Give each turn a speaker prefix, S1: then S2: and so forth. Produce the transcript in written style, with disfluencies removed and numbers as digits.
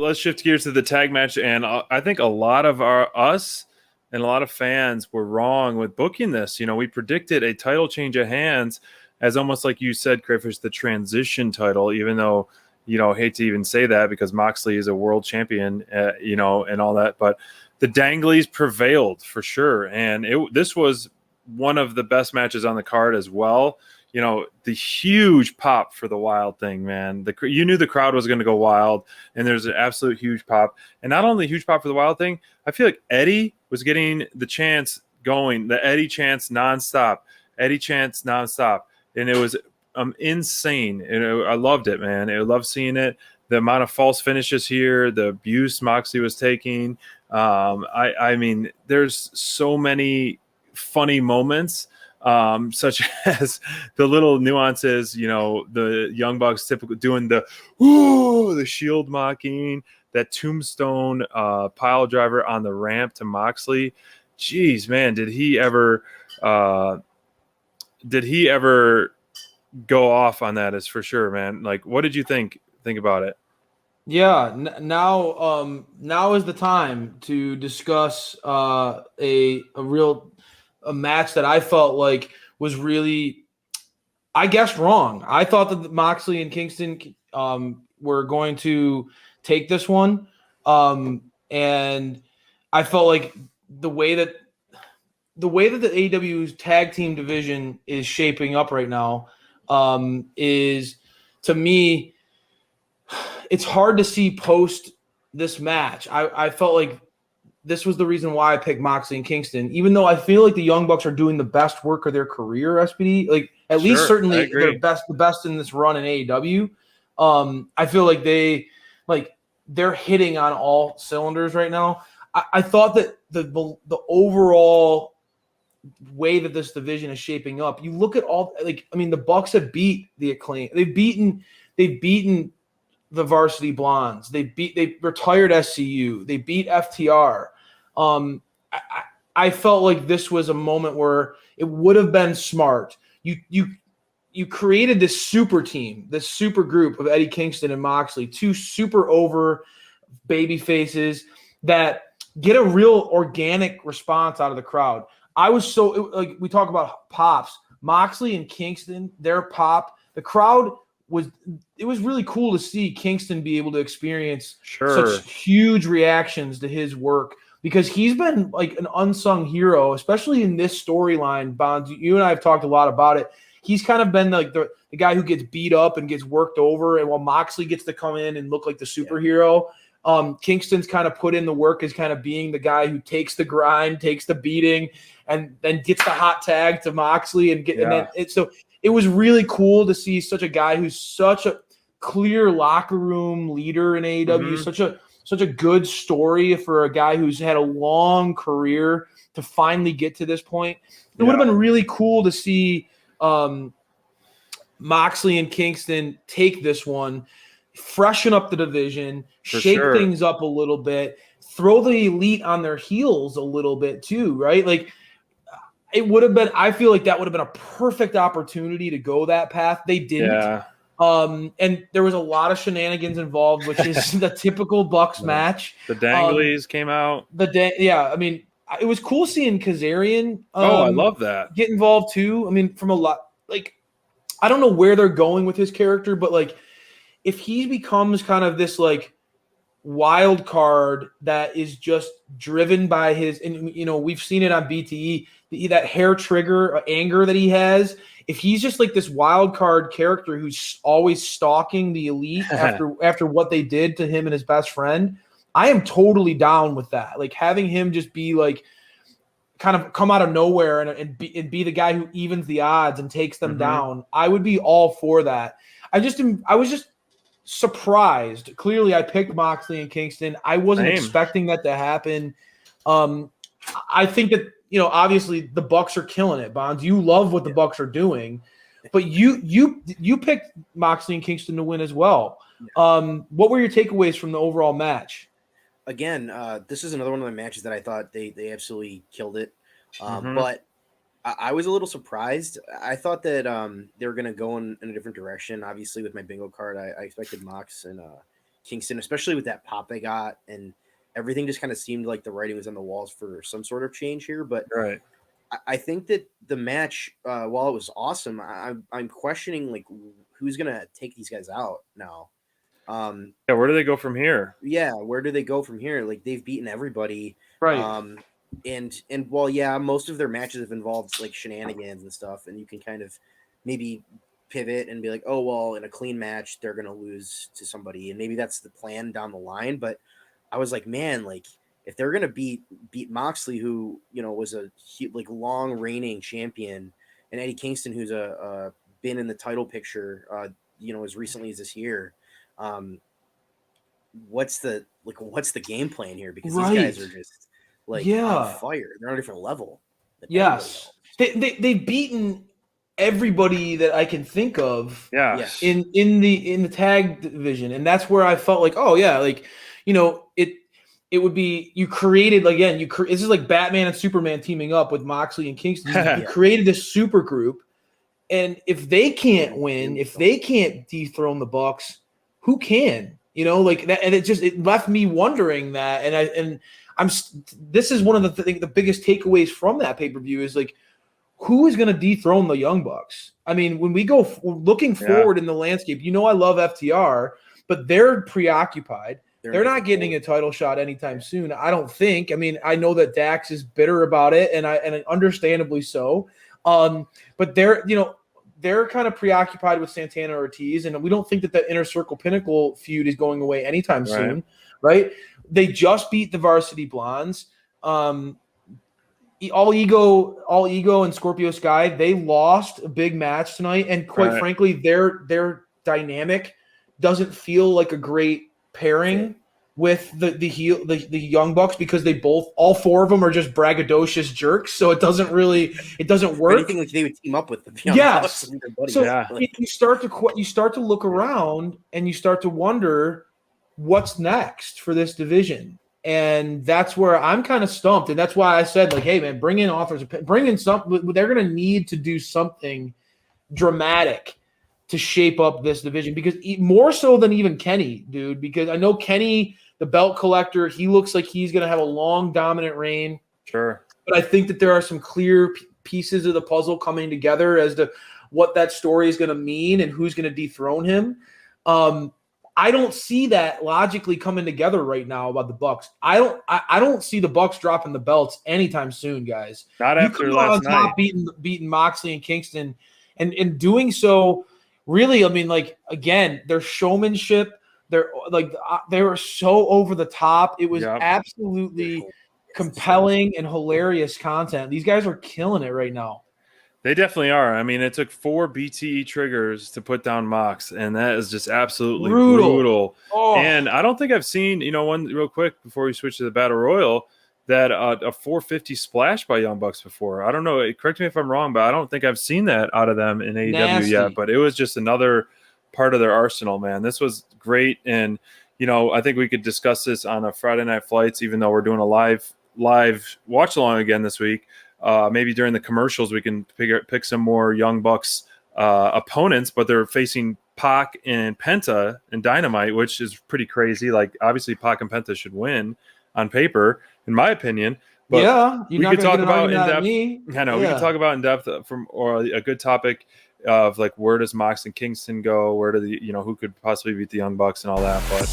S1: let's shift gears to the tag match, and I think a lot of us and a lot of fans were wrong with booking this. We predicted a title change of hands as almost like you said, Crayfish, the transition title, even though, hate to even say that because Moxley is a world champion, and all that. But the Danglies prevailed for sure. And this was one of the best matches on the card as well. The huge pop for the Wild thing, man. You knew the crowd was going to go wild, and there's an absolute huge pop. And not only huge pop for the Wild thing, I feel like Eddie was getting the chants going, the Eddie chants nonstop, and it was insane. And I loved it, man. I love seeing it. The amount of false finishes here, the abuse Moxley was taking. I mean, there's so many funny moments. Such as the little nuances, the Young Bucks typically doing the shield mocking, that tombstone pile driver on the ramp to Moxley. Jeez, man, did he ever go off on that? Is for sure, man. Like, what did you think about it?
S2: Yeah, now is the time to discuss a match that I felt like was really, I guess, wrong. I thought that Moxley and Kingston were going to take this one, and I felt like the way that the AEW's tag team division is shaping up right now is, to me, it's hard to see post this match. I felt like this was the reason why I picked Moxley and Kingston, even though I feel like the Young Bucks are doing the best work of their career, SPD. Like, at least certainly they're the best in this run in AEW. I feel like they're hitting on all cylinders right now. I thought that the overall way that this division is shaping up, you look at the Bucks have beat the Acclaim. They've beaten the Varsity Blondes. They retired SCU. They beat FTR. I felt like this was a moment where it would have been smart. You created this super team, this super group of Eddie Kingston and Moxley, two super over baby faces that get a real organic response out of the crowd. I was we talk about pops, Moxley and Kingston, their pop, the crowd it was really cool to see Kingston be able to experience such huge reactions to his work, because he's been like an unsung hero, especially in this storyline. Bonds, you and I have talked a lot about it. He's kind of been like the guy who gets beat up and gets worked over, and while Moxley gets to come in and look like the superhero, Kingston's kind of put in the work as kind of being the guy who takes the grind, takes the beating, and then gets the hot tag to Moxley and it was really cool to see such a guy who's such a clear locker room leader in AEW, such a good story for a guy who's had a long career to finally get to this point. It would have been really cool to see Moxley and Kingston take this one, freshen up the division, shake things up a little bit, throw the Elite on their heels a little bit too, right? Like, it would have been, I feel like that would have been a perfect opportunity to go that path. They didn't. Yeah. And there was a lot of shenanigans involved, which is the typical Bucks match.
S1: The Danglies came out.
S2: I mean, it was cool seeing Kazarian.
S1: I love that.
S2: Get involved too. I mean, from a lot, like, I don't know where they're going with his character, but like, if he becomes kind of this like wild card that is just driven by his, and we've seen it on BTE, that hair trigger anger that he has. If he's just like this wild card character who's always stalking the Elite after what they did to him and his best friend, I am totally down with that. Like, having him just be like, kind of come out of nowhere and be the guy who evens the odds and takes them down. I would be all for that. I was just surprised. Clearly, I picked Moxley and Kingston. I wasn't expecting that to happen. I think that, obviously the Bucks are killing it, Bonds. You love what the Bucks are doing, but you picked Moxley and Kingston to win as well. What were your takeaways from the overall match?
S3: Again, this is another one of the matches that I thought they absolutely killed it. But I was a little surprised. I thought that they were going to go in a different direction. Obviously, with my bingo card, I expected Mox and Kingston, especially with that pop they got, and everything just kind of seemed like the writing was on the walls for some sort of change here. But
S1: Right.
S3: I think that the match, while it was awesome, I'm questioning like who's gonna take these guys out now.
S1: Yeah, where do they go from here?
S3: Yeah, where do they go from here? Like they've beaten everybody,
S2: Right.
S3: and while yeah, most of their matches have involved like shenanigans and stuff, and you can kind of maybe pivot and be like, oh well, in a clean match they're gonna lose to somebody, and maybe that's the plan down the line. But I was like, man, like if they're gonna beat Moxley, who was a like long reigning champion, and Eddie Kingston, who's been in the title picture, as recently as this year. What's the game plan here? Because these guys are just like on fire. They're on a different level.
S2: Yes, they've beaten everybody that I can think of.
S1: Yeah.
S2: In the tag division, and that's where I felt like, oh yeah, like it would be you created again. This is like Batman and Superman teaming up with Moxley and Kingston. You created this super group, and if they can't win, if they can't dethrone the Bucks, who can? Like that, and it left me wondering that, this is one of the biggest takeaways from that pay-per-view is like, who is going to dethrone the Young Bucks? I mean, when we go looking forward in the landscape, I love FTR, but they're preoccupied. They're not getting a title shot anytime soon, I don't think. I mean, I know that Dax is bitter about it, and understandably so. But they're kind of preoccupied with Santana Ortiz, and we don't think that the Inner Circle Pinnacle feud is going away anytime soon, right? They just beat the Varsity Blondes. All Ego and Scorpio Sky, they lost a big match tonight, and quite frankly, their dynamic doesn't feel like a great pairing with the Young Bucks, because all four of them are just braggadocious jerks, so it doesn't work.
S3: Anything like they would team up with the Young Bucks and their buddies.
S2: So you start to look around and you start to wonder what's next for this division. And that's where I'm kind of stumped. And that's why I said, like, hey, man, bring in authors. Bring in something. They're going to need to do something dramatic to shape up this division, because more so than even Kenny, dude, because I know Kenny, the belt collector, he looks like he's going to have a long, dominant reign.
S1: Sure.
S2: But I think that there are some clear pieces of the puzzle coming together as to what that story is going to mean and who's going to dethrone him. I don't see that logically coming together right now about the Bucks. I don't see the Bucks dropping the belts anytime soon, guys.
S1: Not after last night.
S2: Beating Moxley and Kingston, and doing so. Really, I mean, like, again, their showmanship, they were so over the top. It was absolutely compelling and hilarious content. These guys are killing it right now.
S1: They definitely are. I mean, it took 4 BTE triggers to put down Mox, and that is just absolutely brutal. Oh. And I don't think I've seen, one real quick before we switch to the Battle Royal, that a 450 splash by Young Bucks before. I don't know. Correct me if I'm wrong, but I don't think I've seen that out of them in AEW yet. But it was just another part of their arsenal, man. This was great. And, I think we could discuss this on a Friday Night Flights, even though we're doing a live watch along again this week. Maybe during the commercials, we can pick some more Young Bucks opponents, but they're facing Pac and Penta and Dynamite, which is pretty crazy. Like, obviously, Pac and Penta should win on paper, in my opinion. But we could talk about in depth. I know we could talk about in depth or a good topic of like, where does Mox and Kingston go? Where do who could possibly beat the Young Bucks and all that? But